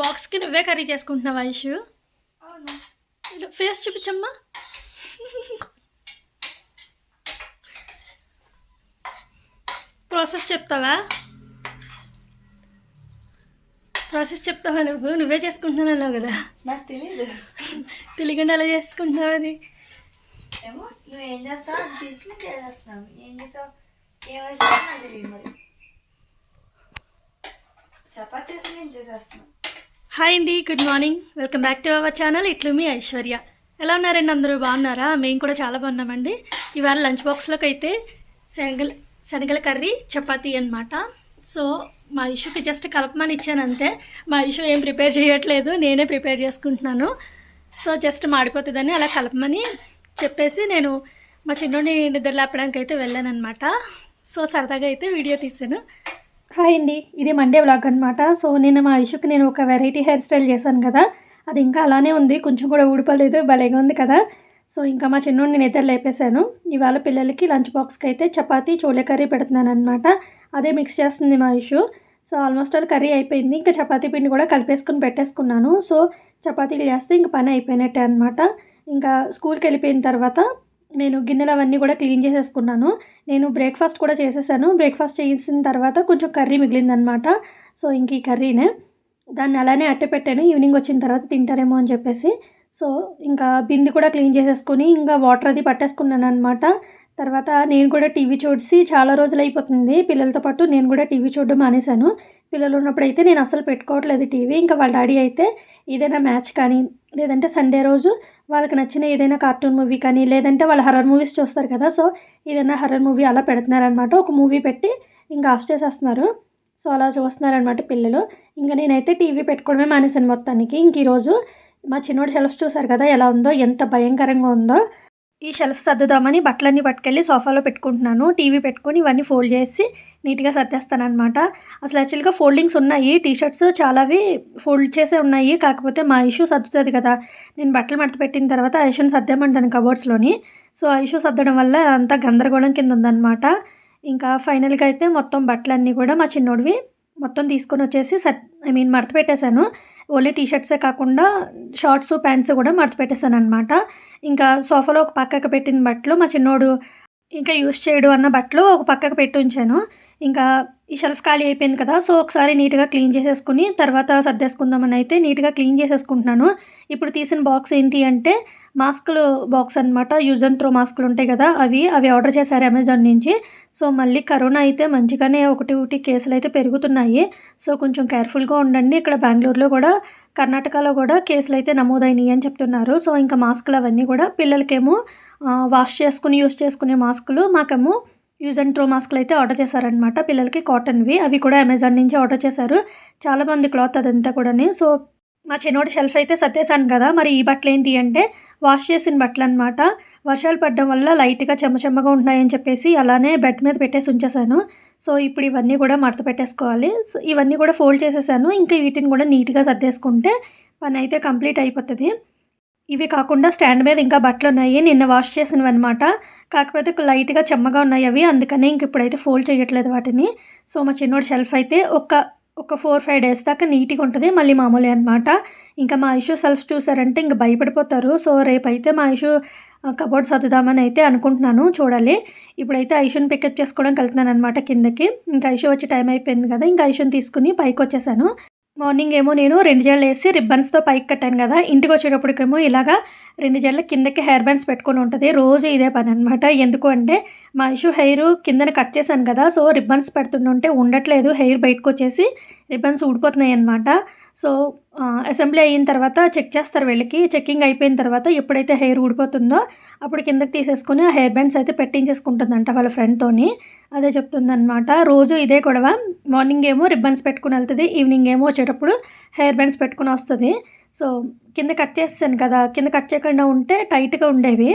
బాక్స్కి నువ్వే కర్రీ చేసుకుంటున్నావా ఐషు? అవును. ఫేస్ చూపించమ్మా. ప్రాసెస్ చెప్తావా నువ్వే చేసుకుంటున్నావు కదా. నాకు తెలియదు తెలియకుండా ఎలా చేసుకుంటున్నావు అని. ఏమో నువ్వు ఏం చేస్తావు అది తీసుకుని చేసేస్తున్నావు. ఏం చేస్తావు ఏమేస్తావు నాకు తెలియదు. మరి చపాతీ నేను చేసేస్తున్నాను. హాయ్ అండి, good morning. Welcome back to our channel ఇట్లు మీ ఐశ్వర్య. ఎలా ఉన్నారండి అందరూ? బాగున్నారా? మేము కూడా చాలా బాగున్నామండి. ఇవాళ లంచ్ బాక్స్లోకి అయితే శనగల కర్రీ చపాతీ అనమాట. సో మా ఇష్యూకి జస్ట్ కలపమని ఇచ్చాను అంతే. మా ఇష్యూ ఏం ప్రిపేర్ చేయట్లేదు, నేనే ప్రిపేర్ చేసుకుంటున్నాను. సో జస్ట్ మాడిపోతుందని అలా కలపమని చెప్పేసి నేను మా చిన్నోడిని నిద్ర లేపడానికి అయితే వెళ్ళాను అనమాట. సో సరదాగా అయితే వీడియో తీసాను. హాయ్ అండి, ఇది మండే వ్లాగ్ అనమాట. సో నేను మా ఇష్యూకి నేను ఒక వెరైటీ హెయిర్ స్టైల్ చేశాను కదా, అది ఇంకా అలానే ఉంది, కొంచెం కూడా ఊడిపోలేదు, భలేగా ఉంది కదా. సో ఇంకా మా చిన్నోడిని నిద్ర లేపేశాను. ఇవాళ పిల్లలకి లంచ్ బాక్స్కి అయితే చపాతీ చోలే కర్రీ పెడుతున్నాను అనమాట. అదే మిక్స్ చేస్తుంది మా issue. So almost all curry అయిపోయింది. ఇంకా చపాతీ పిండి కూడా కలిపేసుకుని పెట్టేసుకున్నాను. సో చపాతీలు చేస్తే ఇంకా పని అయిపోయినట్టే అనమాట. ఇంకా స్కూల్కి వెళ్ళిపోయిన తర్వాత నేను గిన్నెలు అవన్నీ కూడా క్లీన్ చేసేసుకున్నాను. నేను బ్రేక్ఫాస్ట్ కూడా చేసేసాను. బ్రేక్ఫాస్ట్ చేసిన తర్వాత కొంచెం కర్రీ మిగిలిందనమాట. సో ఇంక ఈ కర్రీనే దాన్ని అలానే అట్టే పెట్టాను, ఈవినింగ్ వచ్చిన తర్వాత తింటారేమో అని చెప్పేసి. సో ఇంకా బింది కూడా క్లీన్ చేసేసుకొని ఇంకా వాటర్ అది పట్టేసుకున్నాను అనమాట. తర్వాత నేను కూడా టీవీ చూసి చాలా రోజులు అయిపోతుంది. పిల్లలతో పాటు నేను కూడా టీవీ చూడడం మానేశాను. పిల్లలు ఉన్నప్పుడు అయితే నేను అసలు పెట్టుకోవట్లేదు టీవీ. ఇంకా వాళ్ళ డాడీ అయితే ఏదైనా మ్యాచ్ కానీ లేదంటే సండే రోజు వాళ్ళకి నచ్చిన ఏదైనా కార్టూన్ మూవీ కానీ లేదంటే వాళ్ళు హర్రర్ మూవీస్ చూస్తారు కదా, సో ఏదైనా హర్రర్ మూవీ అలా పెడుతున్నారనమాట. ఒక మూవీ పెట్టి ఇంకా ఆఫ్ చేసేస్తున్నారు. సో అలా చూస్తున్నారనమాట పిల్లలు. ఇంకా నేనైతే టీవీ పెట్టుకోవడమే మానేశాను మొత్తానికి. ఇంక ఈరోజు మా చిన్నోడు షెల్ఫ్ చూసారు కదా ఎలా ఉందో, ఎంత భయంకరంగా ఉందో. ఈ షెల్ఫ్ సర్దుదామని బట్టలన్నీ పట్టుకెళ్ళి సోఫాలో పెట్టుకుంటున్నాను. టీవీ పెట్టుకొని ఇవన్నీ ఫోల్డ్ చేసి నీట్గా సర్దేస్తాను అనమాట. అసలు యాక్చువల్గా ఫోల్డింగ్స్ ఉన్నాయి, టీషర్ట్స్ చాలావి ఫోల్డ్ చేసే ఉన్నాయి. కాకపోతే మా ఇష్యూ సర్దుతుంది కదా, నేను బట్టలు మడత పెట్టిన తర్వాత ఆ ఇష్యూని సర్దేమంటాను కబోర్డ్స్లోని. సో ఆ ఇష్యూ సర్దడం వల్ల అంతా గందరగోళం కింద ఉందన్నమాట. ఇంకా ఫైనల్గా అయితే మొత్తం బట్టలన్నీ కూడా మా చిన్నోడివి మొత్తం తీసుకొని వచ్చేసి మడత పెట్టేశాను. ఓన్లీ టీషర్ట్సే కాకుండా షార్ట్స్ ప్యాంట్స్ కూడా మడత పెట్టేశాను అనమాట. ఇంకా సోఫాలో ఒక పక్కకు పెట్టిన బట్టలు మా చిన్నోడు ఇంకా యూస్ చేయడు అన్న బట్టలు ఒక పక్కకు పెట్టి ఉంచాను. ఇంకా ఈ షెల్ఫ్ ఖాళీ అయిపోయింది కదా, సో ఒకసారి నీట్గా క్లీన్ చేసేసుకుని తర్వాత సర్దేసుకుందామని అయితే నీట్గా క్లీన్ చేసేసుకుంటున్నాను. ఇప్పుడు తీసిన బాక్స్ ఏంటి అంటే మాస్కులు బాక్స్ అనమాట. యూజ్ అండ్ త్రో మాస్కులు ఉంటాయి కదా, అవి ఆర్డర్ చేశారు అమెజాన్ నుంచి. సో మళ్ళీ కరోనా అయితే మంచిగానే ఒకటి కేసులు అయితే పెరుగుతున్నాయి. సో కొంచెం కేర్ఫుల్గా ఉండండి. ఇక్కడ బెంగళూరులో కూడా కర్ణాటకలో కూడా కేసులు అయితే నమోదైనవి అని చెప్తున్నారు. సో ఇంకా మాస్కులు అవన్నీ కూడా పిల్లలకేమో వాష్ చేసుకుని యూస్ చేసుకునే మాస్కులు, మాకేమో యూజ్ అండ్ త్రో మాస్కులు అయితే ఆర్డర్ చేశారనమాట. పిల్లలకి కాటన్వి, అవి కూడా అమెజాన్ నుంచి ఆర్డర్ చేశారు. చాలా మంది క్లాత్ అదంతా కూడా. సో మా చిన్నోడి షెల్ఫ్ అయితే సర్దేశాను కదా, మరి ఈ బట్టలు ఏంటి అంటే వాష్ చేసిన బట్టలు అనమాట. వర్షాలు పడడం వల్ల లైట్గా చెమ్మగా ఉంటున్నాయని చెప్పేసి అలానే బెడ్ మీద పెట్టేసి ఉంచేసాను. సో ఇప్పుడు ఇవన్నీ కూడా మడత పెట్టేసుకోవాలి. సో ఇవన్నీ కూడా ఫోల్డ్ చేసేసాను. ఇంకా వీటిని కూడా నీట్గా సర్దేసుకుంటే పని అయితే కంప్లీట్ అయిపోతుంది. ఇవి కాకుండా స్టాండ్ మీద ఇంకా బట్టలు ఉన్నాయి, నిన్న వాష్ చేసినవి అనమాట. కాకపోతే లైట్గా చెమ్మగా ఉన్నాయి అవి, అందుకనే ఇంక ఇప్పుడైతే ఫోల్డ్ చేయట్లేదు వాటిని. సో మా చిన్నోడి షెల్ఫ్ అయితే ఒక 4-5 డేస్ దాకా నీట్గా ఉంటుంది, మళ్ళీ మామూలే అనమాట. ఇంకా మా ఇష్యూ సెల్ఫ్ చూసారంటే ఇంక భయపడిపోతారు. సో రేపైతే మా ఇష్యూ కబోర్డ్ సర్దుదామని అయితే అనుకుంటున్నాను, చూడాలి. ఇప్పుడైతే ఐషుని పికప్ చేసుకోవడానికి వెళ్తున్నాను అనమాట కిందకి. ఇంకా ఐషు వచ్చే టైం అయిపోయింది కదా, ఇంకా ఐషుని తీసుకుని పైకి వచ్చేసాను. మార్నింగ్ ఏమో నేను 2 జడలు వేసి రిబ్బన్స్తో పైకి కట్టాను కదా, ఇంటికి వచ్చేటప్పటికేమో ఇలాగా 2 జడల కిందకి హెయిర్ బ్యాండ్స్ పెట్టుకొని ఉంటుంది. రోజు ఇదే పని అనమాట. ఎందుకు అంటే మా ఇష్యూ హెయిర్ కిందన కట్ చేశాను కదా, సో రిబ్బన్స్ పెడుతుంటే ఉండట్లేదు, హెయిర్ బయటకు వచ్చేసి రిబ్బన్స్ ఊడిపోతున్నాయి అనమాట. సో అసెంబ్లీ అయిన తర్వాత చెక్ చేస్తారు వీళ్ళకి. చెక్కింగ్ అయిపోయిన తర్వాత ఎప్పుడైతే హెయిర్ ఊడిపోతుందో అప్పుడు కిందకి తీసేసుకుని ఆ హెయిర్ బ్యాండ్స్ అయితే పెట్టించేసుకుంటుందంట వాళ్ళ ఫ్రెండ్తోని. అదే చెప్తుందనమాట. రోజు ఇదే గొడవ. మార్నింగ్ ఏమో రిబ్బన్స్ పెట్టుకుని వెళ్తుంది, ఈవినింగ్ ఏమో వచ్చేటప్పుడు హెయిర్ బ్యాండ్స్ పెట్టుకుని వస్తుంది. సో కింద కట్ చేసాను కదా, కింద కట్ చేయకుండా ఉంటే టైట్గా ఉండేవి,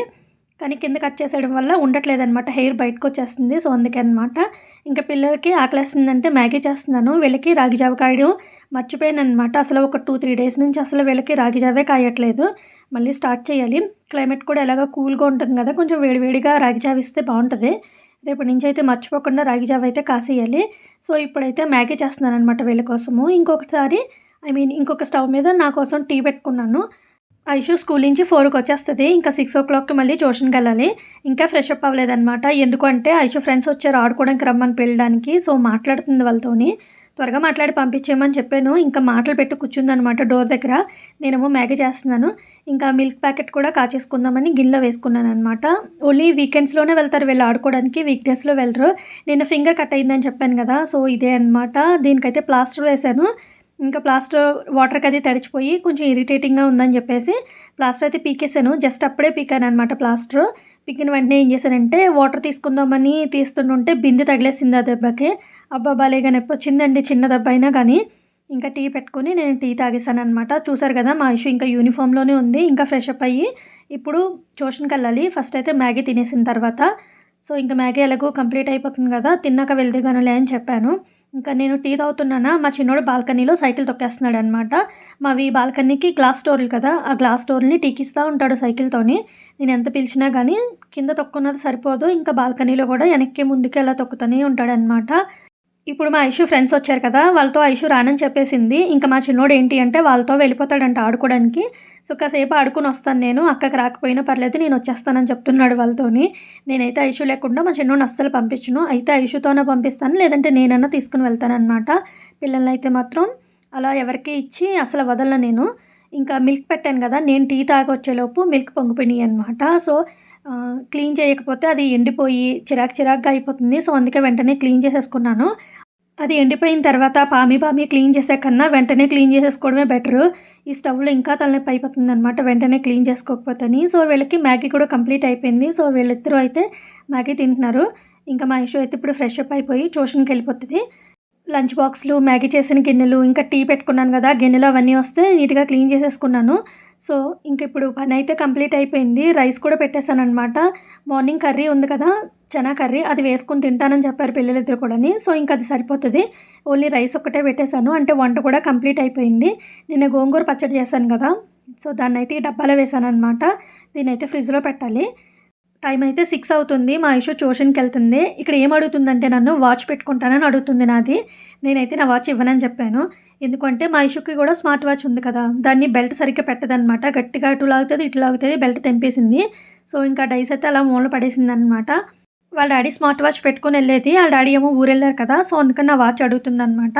కానీ కింద కట్ చేసేయడం వల్ల ఉండట్లేదనమాట, హెయిర్ బయటకు వచ్చేస్తుంది. సో అందుకే అనమాట. ఇంకా పిల్లలకి ఆకలేస్తుందంటే మ్యాగీ చేస్తున్నాను. వీళ్ళకి రాగి జావ కాయడం మర్చిపోయాను అనమాట. అసలు ఒక 2-3 డేస్ నుంచి అసలు వీళ్ళకి రాగి జావే కాయట్లేదు. మళ్ళీ స్టార్ట్ చేయాలి. క్లైమేట్ కూడా ఎలాగో కూల్గా ఉంటుంది కదా, కొంచెం వేడివేడిగా రాగి జావ ఇస్తే బాగుంటుంది. రేపటి నుంచి అయితే మర్చిపోకుండా రాగి జావ అయితే కాసేయాలి. సో ఇప్పుడైతే మ్యాగీ చేస్తున్నాను అనమాట వీళ్ళ కోసము. ఇంకొకసారి ఇంకొక స్టవ్ మీద నా కోసం టీ పెట్టుకున్నాను. ఐషు స్కూల్ నుంచి 4కి వచ్చేస్తుంది. ఇంకా 6 మళ్ళీ ట్యూషన్కి వెళ్ళాలి. ఇంకా ఫ్రెష్ అప్ అవ్వలేదన్నమాట. ఎందుకంటే ఐషు ఫ్రెండ్స్ వచ్చారు ఆడుకోవడానికి రమ్మని పిలవడానికి. సో మాట్లాడుతుంది వాళ్ళతోని. త్వరగా మాట్లాడి పంపించేయమని చెప్పాను. ఇంకా మాటలు పెట్టి కూర్చుందనమాట డోర్ దగ్గర. నేనేమో మ్యాగీ చేస్తున్నాను. ఇంకా మిల్క్ ప్యాకెట్ కూడా కాచేసుకుందామని గిన్నెలో వేసుకున్నాను అనమాట. ఓన్లీ వీకెండ్స్లోనే వెళ్తారు వీళ్ళు ఆడుకోవడానికి, వీక్ డేస్లో వెళ్ళరు. నేను ఫింగర్ కట్ అయిందని చెప్పాను కదా, సో ఇదే అనమాట. దీనికైతే ప్లాస్టర్ వేశాను. ఇంకా ప్లాస్టర్ వాటర్కి అది తడిచిపోయి కొంచెం ఇరిటేటింగ్గా ఉందని చెప్పేసి ప్లాస్టర్ అయితే పీకేసాను. జస్ట్ అప్పుడే పీకాను అనమాట ప్లాస్టర్. పీకిన వెంటనే ఏం చేశానంటే వాటర్ తీసుకుందామని తీస్తుంటే బిందె తగిలేసింది ఆ దెబ్బకి. అబ్బా బాలేగా నొప్పి వచ్చిందండి, చిన్న దెబ్బ అయినా కానీ. ఇంకా టీ పెట్టుకొని నేను టీ తాగేసాను అనమాట. చూసారు కదా మా ఇష్యూ ఇంకా యూనిఫామ్లోనే ఉంది. ఇంకా ఫ్రెష్ అప్ అయ్యి ఇప్పుడు ట్యూషన్కి వెళ్ళాలి. ఫస్ట్ అయితే మ్యాగీ తినేసిన తర్వాత. సో ఇంకా మ్యాగీ ఎలాగో కంప్లీట్ అయిపోతుంది కదా, తిన్నాక వెళ్దిగానులే అని చెప్పాను. ఇంకా నేను టీ తాగుతున్నానా, మా చిన్నోడు బాల్కనీలో సైకిల్ తొక్కేస్తున్నాడు అనమాట. మావి బాల్కనీకి గ్లాస్ డోర్లు కదా, ఆ గ్లాస్ డోర్ని టీకిస్తూ ఉంటాడు సైకిల్తోని. నేను ఎంత పిలిచినా కానీ కింద తొక్కున్నది సరిపోదు, ఇంకా బాల్కనీలో కూడా వెనక్కి ముందుకి అలా తొక్కుతూనే ఉంటాడనమాట. ఇప్పుడు మా ఐషు ఫ్రెండ్స్ వచ్చారు కదా, వాళ్ళతో ఐషు రానని చెప్పేసింది. ఇంకా మా చిన్నోడు ఏంటి అంటే వాళ్ళతో వెళ్ళిపోతాడంట ఆడుకోవడానికి. సో కాసేపు ఆడుకుని వస్తాను నేను, అక్కకి రాకపోయినా పర్లేదు నేను వచ్చేస్తానని చెప్తున్నాడు వాళ్ళతోని. నేనైతే ఐషు లేకుండా మా చిన్నోడిని అస్సలు పంపించను. అయితే ఐషుతోనే పంపిస్తాను, లేదంటే నేనన్నా తీసుకుని వెళ్తానన్నమాట. పిల్లల్ని అయితే మాత్రం అలా ఎవరికి ఇచ్చి అసలు వదలను నేను. ఇంకా మిల్క్ పెట్టాను కదా, నేను టీ తాగి వచ్చేలోపు మిల్క్ పొంగిపోయినాయి అనమాట. సో క్లీన్ చేయకపోతే అది ఎండిపోయి చిరాకుగా అయిపోతుంది. సో అందుకే వెంటనే క్లీన్ చేసేసుకున్నాను. అది ఎండిపోయిన తర్వాత పామి క్లీన్ చేసే కన్నా వెంటనే క్లీన్ చేసేసుకోవడమే బెటరు. ఈ స్టవ్లో ఇంకా తలనొప్పి అయిపోతుంది అనమాట వెంటనే క్లీన్ చేసుకోకపోతేని. సో వీళ్ళకి మ్యాగీ కూడా కంప్లీట్ అయిపోయింది. సో వీళ్ళిద్దరూ అయితే మ్యాగీ తింటున్నారు. ఇంకా మా ఇష్యూ అయితే ఇప్పుడు ఫ్రెష్ అప్ అయిపోయి ట్యూషన్కి వెళ్ళిపోతుంది. లంచ్ బాక్స్లు, మ్యాగీ చేసిన గిన్నెలు, ఇంకా టీ పెట్టుకున్నాను కదా, గిన్నెలు అవన్నీ వస్తే నీట్గా క్లీన్ చేసేసుకున్నాను. సో ఇంక ఇప్పుడు పని అయితే కంప్లీట్ అయిపోయింది. రైస్ కూడా పెట్టేశాను అనమాట. మార్నింగ్ కర్రీ ఉంది కదా, చనా కర్రీ, అది వేసుకుని తింటానని చెప్పారు పిల్లలిద్దరు కూడాని. సో ఇంకా అది సరిపోతుంది. ఓన్లీ రైస్ ఒక్కటే పెట్టేశాను, అంటే వంట కూడా కంప్లీట్ అయిపోయింది. నిన్న గోంగూర పచ్చడి చేశాను కదా, సో దాన్ని అయితే ఈ డబ్బాలో వేసాను అనమాట. దీన్ని అయితే ఫ్రిడ్జ్లో పెట్టాలి. టైం అయితే 6 అవుతుంది. మా ఇష్యూ ట్యూషన్కి వెళ్తుంది. ఇక్కడ ఏం అడుగుతుందంటే నన్ను వాచ్ పెట్టుకుంటానని అడుగుతుంది నాది. నేనైతే నా వాచ్ ఇవ్వనని చెప్పాను. ఎందుకంటే మా ఇష్యూకి కూడా స్మార్ట్ వాచ్ ఉంది కదా, దాన్ని బెల్ట్ సరిగ్గా పెట్టదనమాట. గట్టిగా అటు లాగుతుంది ఇటు లాగుతుంది, బెల్ట్ తెంపేసింది. సో ఇంకా డైస్ అయితే అలా మూల పడేసింది అనమాట. వాళ్ళ డాడీ స్మార్ట్ వాచ్ పెట్టుకుని వెళ్ళేది, వాళ్ళ డాడీ ఏమో ఊరెళ్ళారు కదా, సో అందుకని నా వాచ్ అడుగుతుంది అనమాట.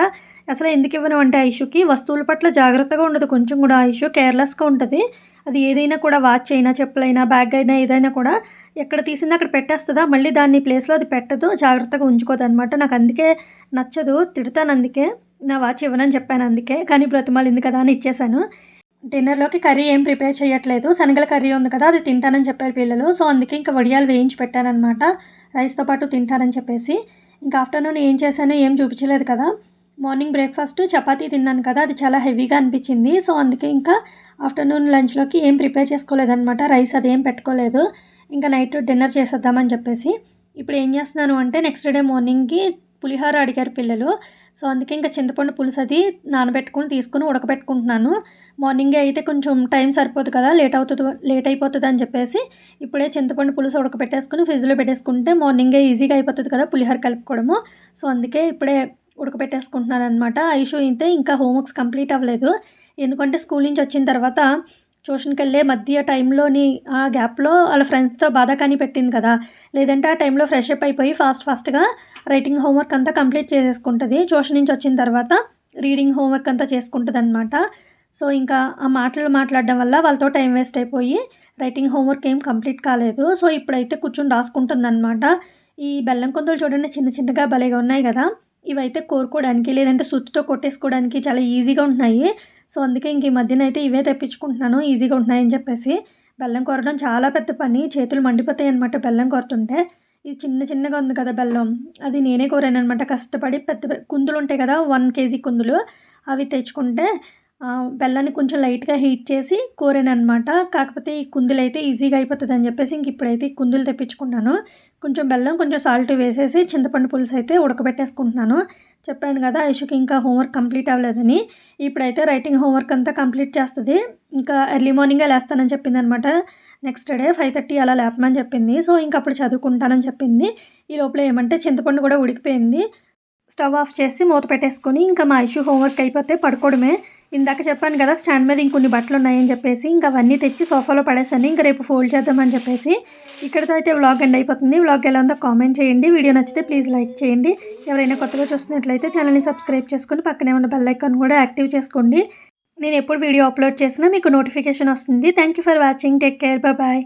అసలు ఎందుకు ఇవ్వను అంటే ఐషుకి వస్తువుల పట్ల జాగ్రత్తగా ఉండదు కొంచెం కూడా. ఐషు కేర్లెస్గా ఉంటుంది. అది ఏదైనా కూడా వాచ్ అయినా, చెప్పులైనా, బ్యాగ్ అయినా, ఏదైనా కూడా ఎక్కడ తీసిందో అక్కడ పెట్టేస్తుందా, మళ్ళీ దాన్ని ప్లేస్లో అది పెట్టదు, జాగ్రత్తగా ఉంచుకోదు అనమాట. నాకు అందుకే నచ్చదు, తిడతాను అందుకే. నా వాచ్ ఇవ్వనని చెప్పాను అందుకే, కానీ బ్రతిమాలింది కదా అని ఇచ్చేసాను. డిన్నర్లోకి కర్రీ ఏం ప్రిపేర్ చేయట్లేదు, శనగల కర్రీ ఉంది కదా అది తింటానని చెప్పారు పిల్లలు. సో అందుకే ఇంకా వడియాలు వేయించి పెట్టానమాట, రైస్తో పాటు తింటారని చెప్పేసి. ఇంకా ఆఫ్టర్నూన్ ఏం చేశానో ఏం చూపించలేదు కదా. మార్నింగ్ బ్రేక్ఫాస్ట్ చపాతీ తిన్నాను కదా, అది చాలా హెవీగా అనిపించింది. సో అందుకే ఇంకా ఆఫ్టర్నూన్ లంచ్లోకి ఏం ప్రిపేర్ చేసుకోలేదన్నమాట, రైస్ అదేం పెట్టుకోలేదు. ఇంకా నైట్ డిన్నర్ చేసేద్దామని చెప్పేసి. ఇప్పుడు ఏం చేస్తున్నాను అంటే నెక్స్ట్ డే మార్నింగ్కి పులిహోర అడిగారు పిల్లలు. సో అందుకే ఇంకా చింతపండు పులుసు అది నానబెట్టుకుని తీసుకుని ఉడకబెట్టుకుంటున్నాను. మార్నింగే అయితే కొంచెం టైం సరిపోదు కదా, లేట్ అయిపోతుంది అని చెప్పేసి ఇప్పుడే చింతపండు పులుసు ఉడకబెట్టేసుకుని ఫ్రిడ్జ్లో పెట్టేసుకుంటే మార్నింగే ఈజీగా అయిపోతుంది కదా పులిహోర కలుపుకోవడము. సో అందుకే ఇప్పుడే ఉడకబెట్టేసుకుంటున్నాను అనమాట. ఐషు అయితే ఇంకా హోంవర్క్స్ కంప్లీట్ అవ్వలేదు. ఎందుకంటే స్కూల్ నుంచి వచ్చిన తర్వాత ట్యూషన్కి వెళ్ళే మధ్య టైంలోని ఆ గ్యాప్లో వాళ్ళ ఫ్రెండ్స్తో బాధ కానీ పెట్టింది కదా, లేదంటే ఆ టైంలో ఫ్రెష్ అప్ అయిపోయి ఫాస్ట్గా రైటింగ్ హోంవర్క్ అంతా కంప్లీట్ చేసేసుకుంటుంది. ట్యూషన్ నుంచి వచ్చిన తర్వాత రీడింగ్ హోంవర్క్ అంతా చేసుకుంటుంది అనమాట. సో ఇంకా ఆ మాటలు మాట్లాడడం వల్ల వాళ్ళతో టైం వేస్ట్ అయిపోయి రైటింగ్ హోంవర్క్ ఏం కంప్లీట్ కాలేదు. సో ఇప్పుడైతే కూర్చొని రాసుకుంటుంది అనమాట. ఈ బెల్లం కొందలు చూడండి చిన్నగా భలేగా ఉన్నాయి కదా, ఇవైతే కోరుకోవడానికి లేదంటే సుత్తుతో కొట్టేసుకోవడానికి చాలా ఈజీగా ఉంటున్నాయి. సో అందుకే ఇంక ఈ మధ్యన అయితే ఇవే తెప్పించుకుంటున్నాను, ఈజీగా ఉంటున్నాయని చెప్పేసి. బెల్లం కొరడం చాలా పెద్ద పని, చేతులు మండిపోతాయి అనమాట బెల్లం కొరుతుంటే. ఇది చిన్నగా ఉంది కదా బెల్లం, అది నేనే కోరాను అనమాట కష్టపడి. పెద్ద కుందులు ఉంటాయి కదా 1 kg కుందులు, అవి తెచ్చుకుంటే బెల్లాన్ని కొంచెం లైట్గా హీట్ చేసి కోరాను అనమాట. కాకపోతే ఈ కుందులు అయితే ఈజీగా అయిపోతుంది అని చెప్పేసి ఇంక ఇప్పుడైతే ఈ కుందులు తెప్పించుకున్నాను. కొంచెం బెల్లం, కొంచెం సాల్ట్ వేసేసి చింతపండు పులుసు అయితే ఉడకబెట్టేసుకుంటున్నాను. చెప్పాను కదా ఐషుకి ఇంకా హోంవర్క్ కంప్లీట్ అవ్వలేదని. ఇప్పుడైతే రైటింగ్ హోంవర్క్ అంతా కంప్లీట్ చేస్తుంది. ఇంకా ఎర్లీ మార్నింగే లేస్తానని చెప్పింది అనమాట. నెక్స్ట్ డే 5:30 అలా లేపమని చెప్పింది. సో ఇంక అప్పుడు చదువుకుంటానని చెప్పింది. ఈ లోపల ఏమంటే చింతపండు కూడా ఉడికిపోయింది. స్టవ్ ఆఫ్ చేసి మూత పెట్టేసుకొని ఇంకా మా ఐషు హోంవర్క్ అయిపోతే పడుకోవడమే. ఇందాక చెప్పాను కదా స్టాండ్ మీద ఇంకొన్ని బట్టలు ఉన్నాయని చెప్పేసి ఇంకా అవన్నీ తెచ్చి సోఫాలో పడేసాను. ఇంకా రేపు ఫోల్డ్ చేద్దామని చెప్పేసి ఇక్కడితో అయితే వ్లాగ్ ఎండ్ అయిపోతుంది. వ్లాగ్ ఎలా ఉందో కామెంట్ చేయండి. వీడియో నచ్చితే ప్లీజ్ లైక్ చేయండి. ఎవరైనా కొత్తగా చూస్తున్నట్లయితే ఛానల్ని సబ్స్క్రైబ్ చేసుకొని పక్కనే ఉన్న బెల్ ఐకాన్ కూడా యాక్టివ్ చేసుకోండి. నేను ఎప్పుడు వీడియో అప్లోడ్ చేసినా మీకు నోటిఫికేషన్ వస్తుంది. Thank you for watching. Take care. Bye.